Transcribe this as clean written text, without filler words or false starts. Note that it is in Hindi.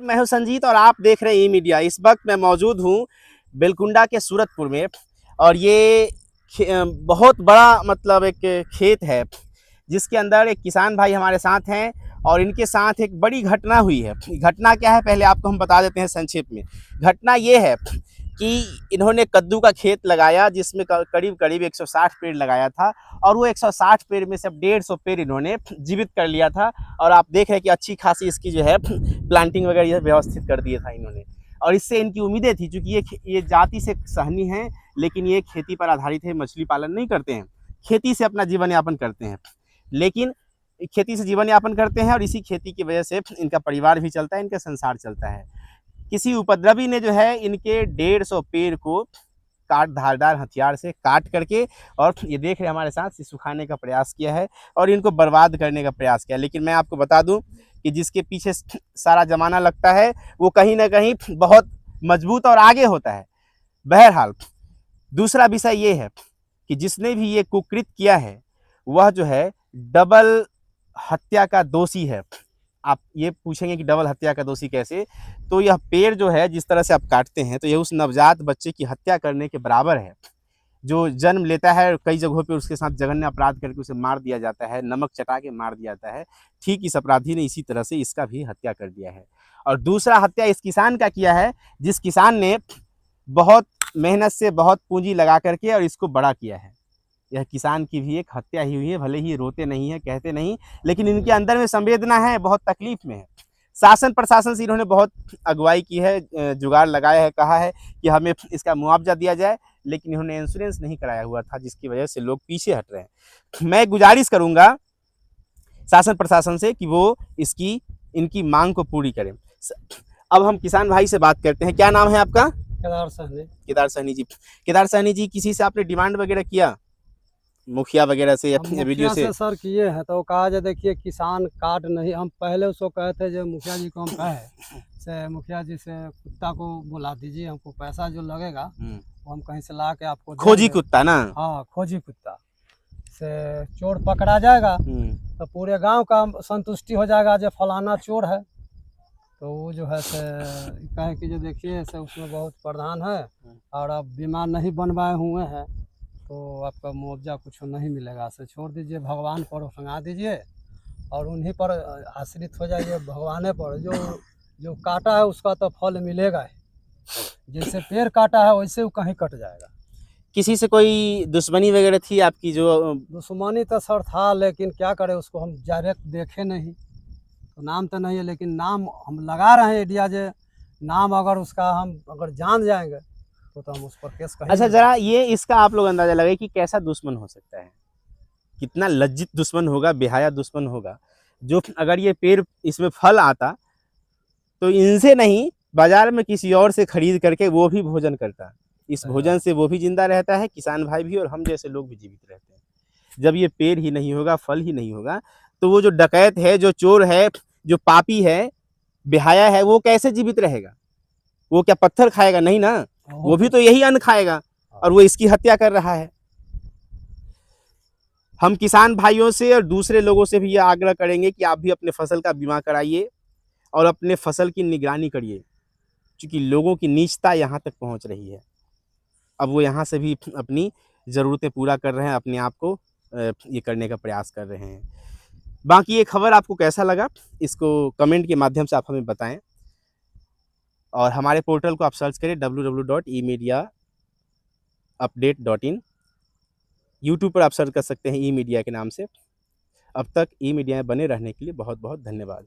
मैं हूं संजीत और आप देख रहे हैं ई मीडिया। इस वक्त मैं मौजूद हूं बिलकुंडा के सूरतपुर में और ये बहुत बड़ा मतलब एक खेत है जिसके अंदर एक किसान भाई हमारे साथ हैं और इनके साथ एक बड़ी घटना हुई है। घटना क्या है पहले आपको हम बता देते हैं संक्षेप में। घटना ये है कि इन्होंने कद्दू का खेत लगाया जिसमें करीब करीब 160 पेड़ लगाया था और वो 160 पेड़ में से अब 150 पेड़ इन्होंने जीवित कर लिया था। और आप देख रहे हैं कि अच्छी खासी इसकी जो है प्लांटिंग वगैरह ये व्यवस्थित कर दिया था इन्होंने। और इससे इनकी उम्मीदें थी, चूँकि ये जाति से सहनी है लेकिन ये खेती पर आधारित है, मछली पालन नहीं करते हैं, खेती से अपना जीवन यापन करते हैं। लेकिन खेती से जीवन यापन करते हैं और इसी खेती की वजह से इनका परिवार भी चलता है, इनका संसार चलता है। किसी उपद्रवी ने जो है इनके 150 पेड़ को धारदार हथियार से काट करके और ये देख रहे हमारे साथ सुखाने का प्रयास किया है और इनको बर्बाद करने का प्रयास किया। लेकिन मैं आपको बता दूं कि जिसके पीछे सारा जमाना लगता है वो कहीं ना कहीं बहुत मजबूत और आगे होता है। बहरहाल दूसरा विषय ये है कि जिसने भी ये कुकृत किया है वह जो है डबल हत्या का दोषी है। आप ये पूछेंगे कि डबल हत्या का दोषी कैसे, तो यह पेड़ जो है जिस तरह से आप काटते हैं तो यह उस नवजात बच्चे की हत्या करने के बराबर है जो जन्म लेता है। कई जगहों पे उसके साथ जघन्य अपराध करके उसे मार दिया जाता है, नमक चटा के मार दिया जाता है। ठीक इस अपराधी ने इसी तरह से इसका भी हत्या कर दिया है। और दूसरा हत्या इस किसान का किया है जिस किसान ने बहुत मेहनत से बहुत पूंजी लगा करके और इसको बड़ा किया है। यह किसान की भी एक हत्या ही हुई है। भले ही रोते नहीं है, कहते नहीं, लेकिन इनके अंदर में संवेदना है, बहुत तकलीफ में है। शासन प्रशासन से इन्होंने बहुत अगुवाई की है, जुगाड़ लगाया है, कहा है कि हमें इसका मुआवजा दिया जाए, लेकिन इन्होंने इंश्योरेंस नहीं कराया हुआ था जिसकी वजह से लोग पीछे हट रहे हैं। मैं गुजारिश करूंगा शासन प्रशासन से कि वो इनकी मांग को पूरी करें। अब हम किसान भाई से बात करते हैं। क्या नाम है आपका? केदार सहनी। केदार सहनी जी। केदार सहनी जी, किसी से आपने डिमांड वगैरह किया मुखिया वगैरह से या वीडियो से? सर किए हैं तो कहा जाए देखिए किसान काट नहीं, हम पहले उसको कहे थे जो मुखिया जी को हम कहे से मुखिया जी से कुत्ता को बुला दीजिए, हमको पैसा जो लगेगा वो हम कहीं से ला के आपको खोजी कुत्ता ना? हाँ खोजी कुत्ता से चोर पकड़ा जाएगा तो पूरे गांव का संतुष्टि हो जाएगा जो फलाना चोर है। तो वो जो है से कहे कि जो देखिए से उसमें बहुत प्रधान है और अब बीमार नहीं बनवाए हुए हैं तो आपका मुआवजा कुछ नहीं मिलेगा, से छोड़ दीजिए, भगवान पर संगा दीजिए और उन्हीं पर आश्रित हो जाइए, भगवान पर। जो काटा है उसका तो फल मिलेगा ही, जैसे पेड़ काटा है वैसे वो कहीं कट जाएगा। किसी से कोई दुश्मनी वगैरह थी आपकी? जो दुश्मनी तो सर था लेकिन क्या करें, उसको हम डायरेक्ट देखे नहीं तो नाम तो नहीं है, लेकिन नाम हम लगा रहे हैं आइडिया जे नाम अगर उसका हम अगर जान जाएंगे तो हम उस पर केस करेंगे। अच्छा, जरा ये इसका आप लोग अंदाजा लगाए कि कैसा दुश्मन हो सकता है, कितना लज्जित दुश्मन होगा, बेहया दुश्मन होगा, जो अगर ये पेड़ इसमें फल आता तो इनसे नहीं बाजार में किसी और से खरीद करके वो भी भोजन करता। इस भोजन से वो भी जिंदा रहता है, किसान भाई भी, और हम जैसे लोग भी जीवित रहते हैं। जब ये पेड़ ही नहीं होगा, फल ही नहीं होगा, तो वो जो डकैत है, जो चोर है, जो पापी है, बेहया है, वो कैसे जीवित रहेगा? वो क्या पत्थर खाएगा? नहीं ना, वो भी तो यही अन्न खाएगा और वो इसकी हत्या कर रहा है। हम किसान भाइयों से और दूसरे लोगों से भी यह आग्रह करेंगे कि आप भी अपने फसल का बीमा कराइए और अपने फसल की निगरानी करिए, क्योंकि लोगों की नीचता यहाँ तक पहुँच रही है। अब वो यहाँ से भी अपनी ज़रूरतें पूरा कर रहे हैं, अपने आप को ये करने का प्रयास कर रहे हैं। बाकी ये खबर आपको कैसा लगा इसको कमेंट के माध्यम से आप हमें बताएं और हमारे पोर्टल को आप सर्च करें www.emediaupdate.in। यूट्यूब पर आप सर्च कर सकते हैं ई मीडिया के नाम से। अब तक ई मीडिया में बने रहने के लिए बहुत बहुत धन्यवाद।